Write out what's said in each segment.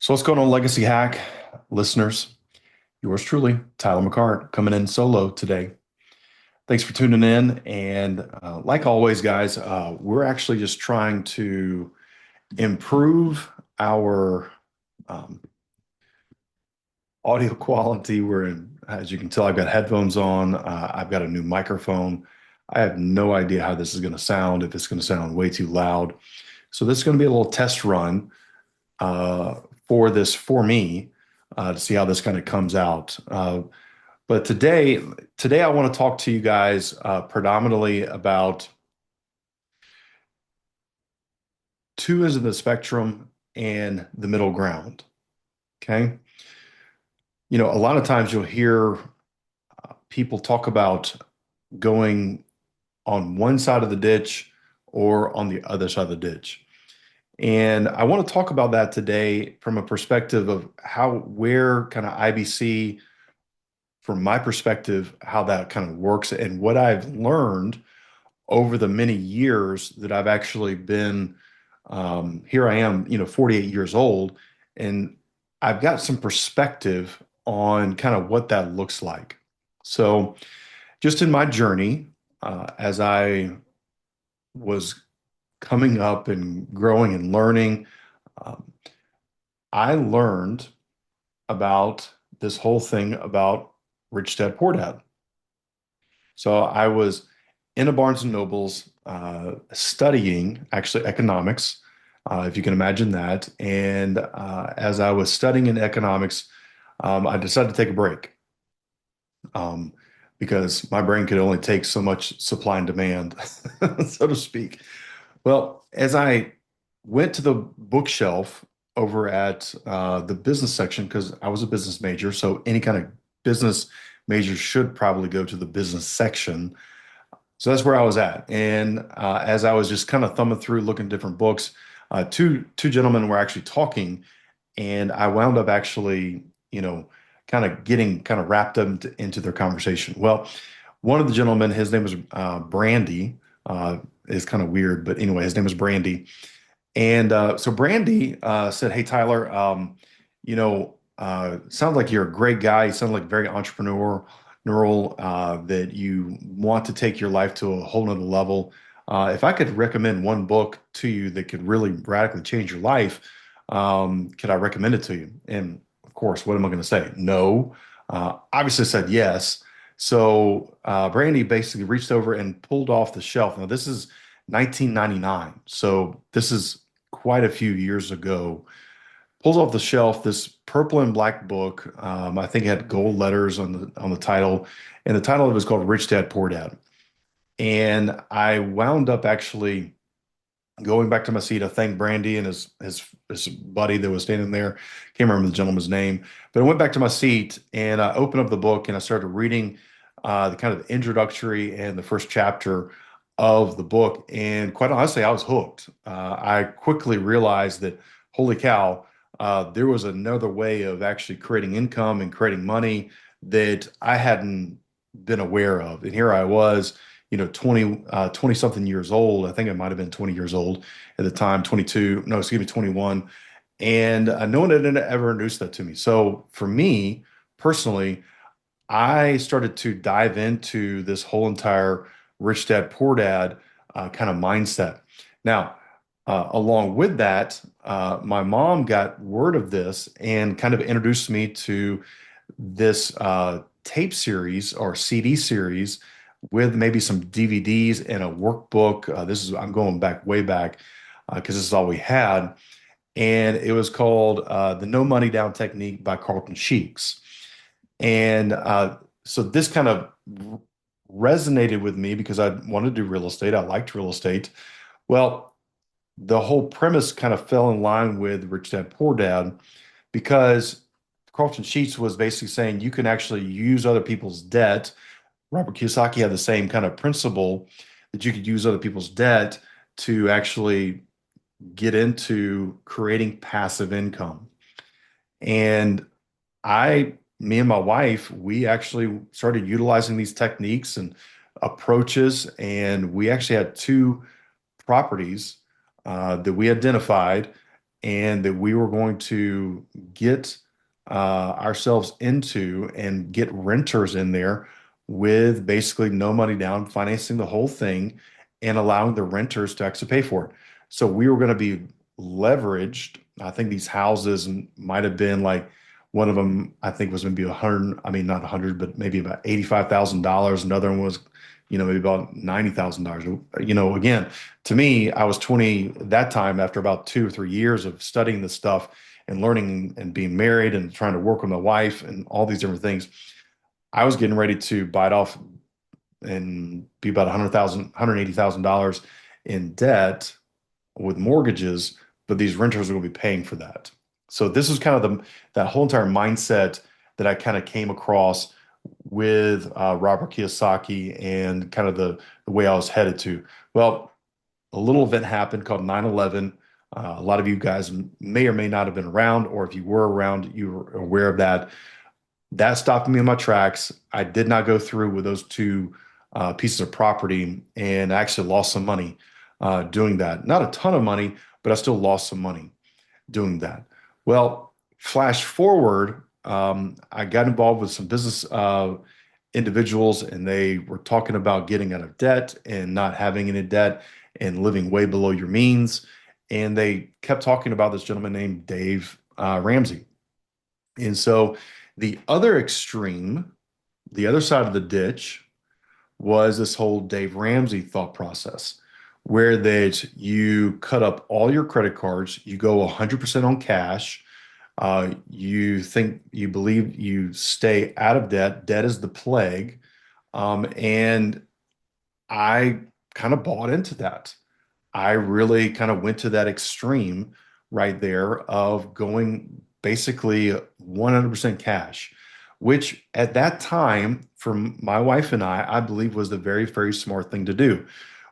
So what's going on, Legacy Hack listeners? Yours truly, Tyler McCart, coming in solo today. Thanks for tuning in. And like always, guys, we're actually just trying to improve our um, audio quality. As you can tell, I've got headphones on. I've got a new microphone. I have no idea how this is going to sound, if it's going to sound way too loud. So this is going to be a little test run uh, for me to see how this kind of comes out. But today I want to talk to you guys predominantly about two ends of the spectrum and the middle ground. Okay. A lot of times you'll hear people talk about going on one side of the ditch or on the other side of the ditch. And I want to talk about that today from a perspective of where kind of IBC, from my perspective, how that kind of works and what I've learned over the many years that I've actually been here. I am, 48 years old, and I've got some perspective on kind of what that looks like. So, just in my journey, as I was coming up and growing and learning, um, I learned about this whole thing about Rich Dad Poor Dad. So I was in a Barnes and Nobles studying actually economics, if you can imagine that. And as I was studying in economics, I decided to take a break um, because my brain could only take so much supply and demand, so to speak. Well, as I went to the bookshelf over at the business section, because I was a business major, so any kind of business major should probably go to the business section. So that's where I was at. And as I was just kind of thumbing through, looking at different books, two gentlemen were actually talking, and I wound up actually, kind of getting kind of wrapped up into their conversation. Well, one of the gentlemen, his name was Brandy. Is kind of weird, but anyway, his name was Brandy. And so Brandy said, "Hey, Tyler, sounds like you're a great guy. You sound like very entrepreneurial, that you want to take your life to a whole nother level. If I could recommend one book to you that could really radically change your life, could I recommend it to you?" And of course, what am I going to say? No. Obviously, I said yes. So Brandy basically reached over and pulled off the shelf. Now, this is 1999. So this is quite a few years ago. Pulls off the shelf this purple and black book. I think it had gold letters on the title, and the title of it was called Rich Dad Poor Dad. And I wound up actually going back to my seat. I thanked Brandy and his buddy that was standing there. Can't remember the gentleman's name, but I went back to my seat and I opened up the book and I started reading the kind of introductory and the first chapter of the book. And quite honestly, I was hooked. I quickly realized that, holy cow, there was another way of actually creating income and creating money that I hadn't been aware of. And here I was, 20 something years old. I think I might have been 20 years old at the time, 22, no, excuse me, 21. And no one had ever introduced that to me. So for me personally, I started to dive into this whole entire rich dad, poor dad kind of mindset. Now, along with that, my mom got word of this and kind of introduced me to this tape series or CD series with maybe some DVDs and a workbook. I'm going back way back because this is all we had. And it was called The No Money Down Technique by Carlton Sheets. And so this kind of resonated with me because I wanted to do real estate. I liked real estate. Well, the whole premise kind of fell in line with Rich Dad Poor Dad because Carlton Sheets was basically saying you can actually use other people's debt. Robert Kiyosaki had the same kind of principle that you could use other people's debt to actually get into creating passive income. And me and my wife, we actually started utilizing these techniques and approaches, and we actually had two properties that we identified, and that we were going to get ourselves into and get renters in there with basically no money down, financing the whole thing and allowing the renters to actually pay for it. So we were going to be leveraged. I think these houses might have been like one of them, I think was going to be 100, I mean, not 100, but maybe about $85,000. Another one was, maybe about $90,000. Again, to me, I was 20 that time after about 2 or 3 years of studying this stuff and learning and being married and trying to work with my wife and all these different things. I was getting ready to bite off and be about $180,000 in debt with mortgages, but these renters are going to be paying for that. So this is kind of that whole entire mindset that I kind of came across with Robert Kiyosaki and kind of the way I was headed to. Well, a little event happened called 9/11. A lot of you guys may or may not have been around, or if you were around, you were aware of that. That stopped me in my tracks. I did not go through with those two pieces of property, and I actually lost some money doing that. Not a ton of money, but I still lost some money doing that. Well, flash forward, I got involved with some business individuals, and they were talking about getting out of debt and not having any debt and living way below your means. And they kept talking about this gentleman named Dave Ramsey. And so the other extreme, the other side of the ditch, was this whole Dave Ramsey thought process, where that you cut up all your credit cards, you go 100% on cash, you believe you stay out of debt. Debt is the plague. And I kind of bought into that. I really kind of went to that extreme right there of going basically 100% cash, which at that time, for my wife and I believe was the very, very smart thing to do.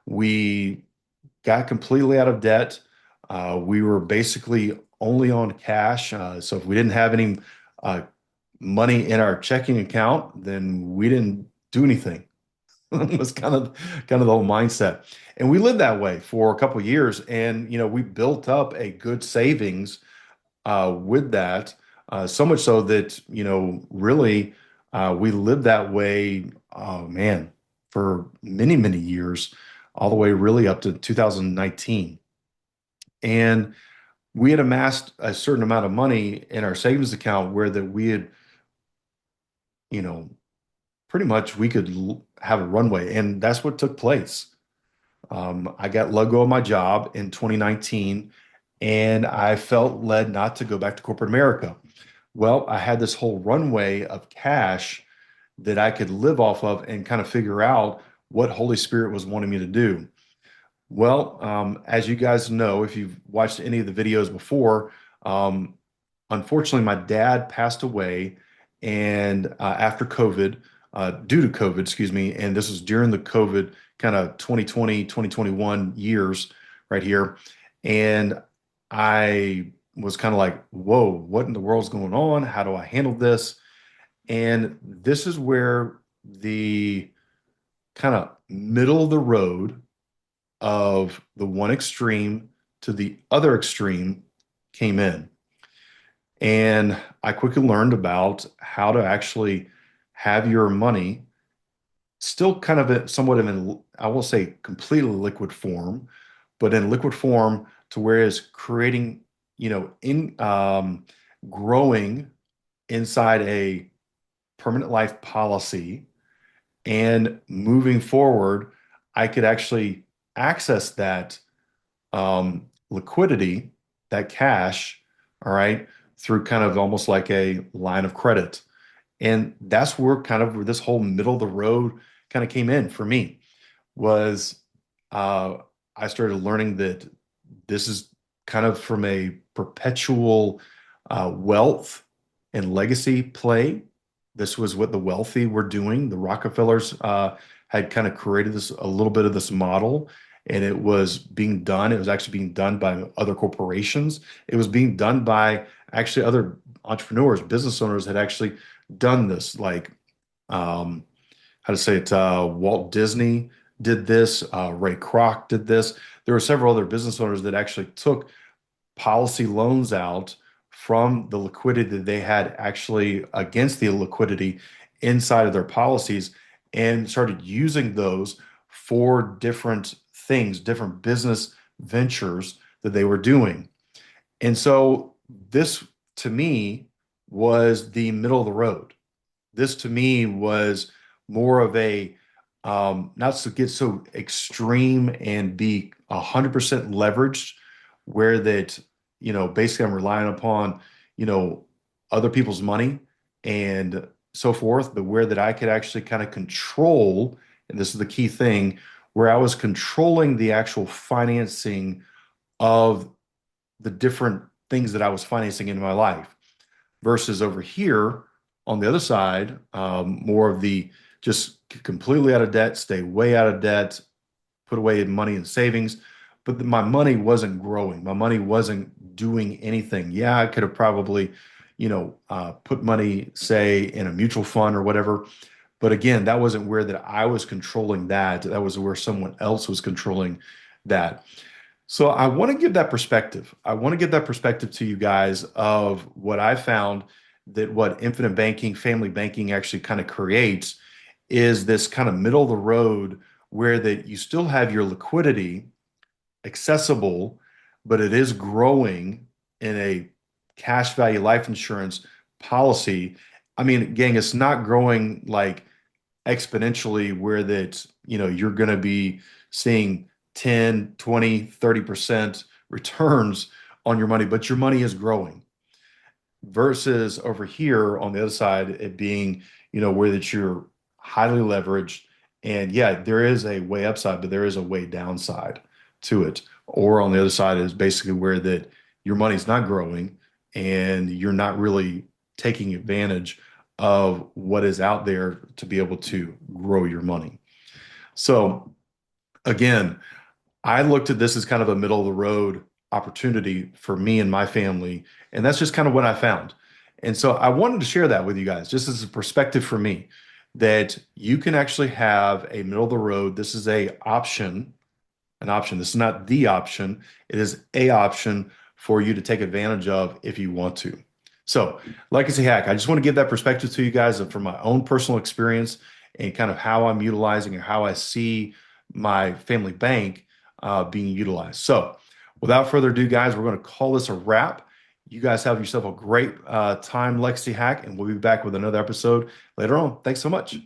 We got completely out of debt. We were basically only on cash. So if we didn't have any uh, money in our checking account, then we didn't do anything. Was kind of the whole mindset. And we lived that way for a couple of years. And we built up a good savings with that. So much so that, really we lived that way, oh man, for many, many years, all the way really up to 2019. And we had amassed a certain amount of money in our savings account where that we had, you know, pretty much we could have a runway. And that's what took place. I got let go of my job in 2019, and I felt led not to go back to corporate America. Well, I had this whole runway of cash that I could live off of and kind of figure out what Holy Spirit was wanting me to do. Well, as you guys know, if you've watched any of the videos before, um, unfortunately, my dad passed away, and after COVID, due to COVID, excuse me, and this was during the COVID kind of 2020, 2021 years right here. And I was kind of like, whoa, what in the world's going on? How do I handle this? And this is where the kind of middle of the road of the one extreme to the other extreme came in. And I quickly learned about how to actually have your money still kind of somewhat of an, I will say completely liquid form, but in liquid form to where it's creating, in growing inside a permanent life policy and moving forward, I could actually access that liquidity, that cash, all right, through kind of almost like a line of credit. And that's where kind of where this whole middle of the road kind of came in for me was uh, I started learning that this is kind of from a perpetual wealth and legacy play. This was what the wealthy were doing. The Rockefellers had kind of created this a little bit of this model, and it was being done. It was actually being done by other corporations. It was being done by actually other entrepreneurs, business owners had actually done this, like um, how to say it, Walt Disney did this, Ray Kroc did this. There were several other business owners that actually took policy loans out from the liquidity that they had actually against the liquidity inside of their policies and started using those for different things, different business ventures that they were doing. And so this to me was the middle of the road. This to me was more of a not to get so extreme and be 100% leveraged, where that, basically I'm relying upon, other people's money and so forth, but where that I could actually kind of control, and this is the key thing, where I was controlling the actual financing of the different things that I was financing in my life versus over here on the other side, more of the just completely out of debt, stay way out of debt, put away money in savings. But my money wasn't growing. My money wasn't doing anything. Yeah, I could have probably, put money, say, in a mutual fund or whatever. But again, that wasn't where that I was controlling that. That was where someone else was controlling that. So I want to give that perspective. I want to give that perspective to you guys of what I found that what infinite banking, family banking actually kind of creates is this kind of middle of the road where that you still have your liquidity accessible, but it is growing in a cash value life insurance policy. I mean, gang, it's not growing like exponentially where that, you're going to be seeing 10, 20, 30% returns on your money, but your money is growing versus over here on the other side, it being, where that you're highly leveraged. And yeah, there is a way upside, but there is a way downside to it. Or on the other side is basically where that your money's not growing and you're not really taking advantage of what is out there to be able to grow your money. So again, I looked at this as kind of a middle of the road opportunity for me and my family, and that's just kind of what I found. And so I wanted to share that with you guys, just as a perspective for me, that you can actually have a middle of the road. This is a option, an option. This is not the option. It is a option for you to take advantage of if you want to. So, legacy hack, I just want to give that perspective to you guys from my own personal experience and kind of how I'm utilizing or how I see my family bank being utilized. So, without further ado, guys, we're going to call this a wrap. You guys have yourself a great time, Legacy Hack, and we'll be back with another episode later on. Thanks so much.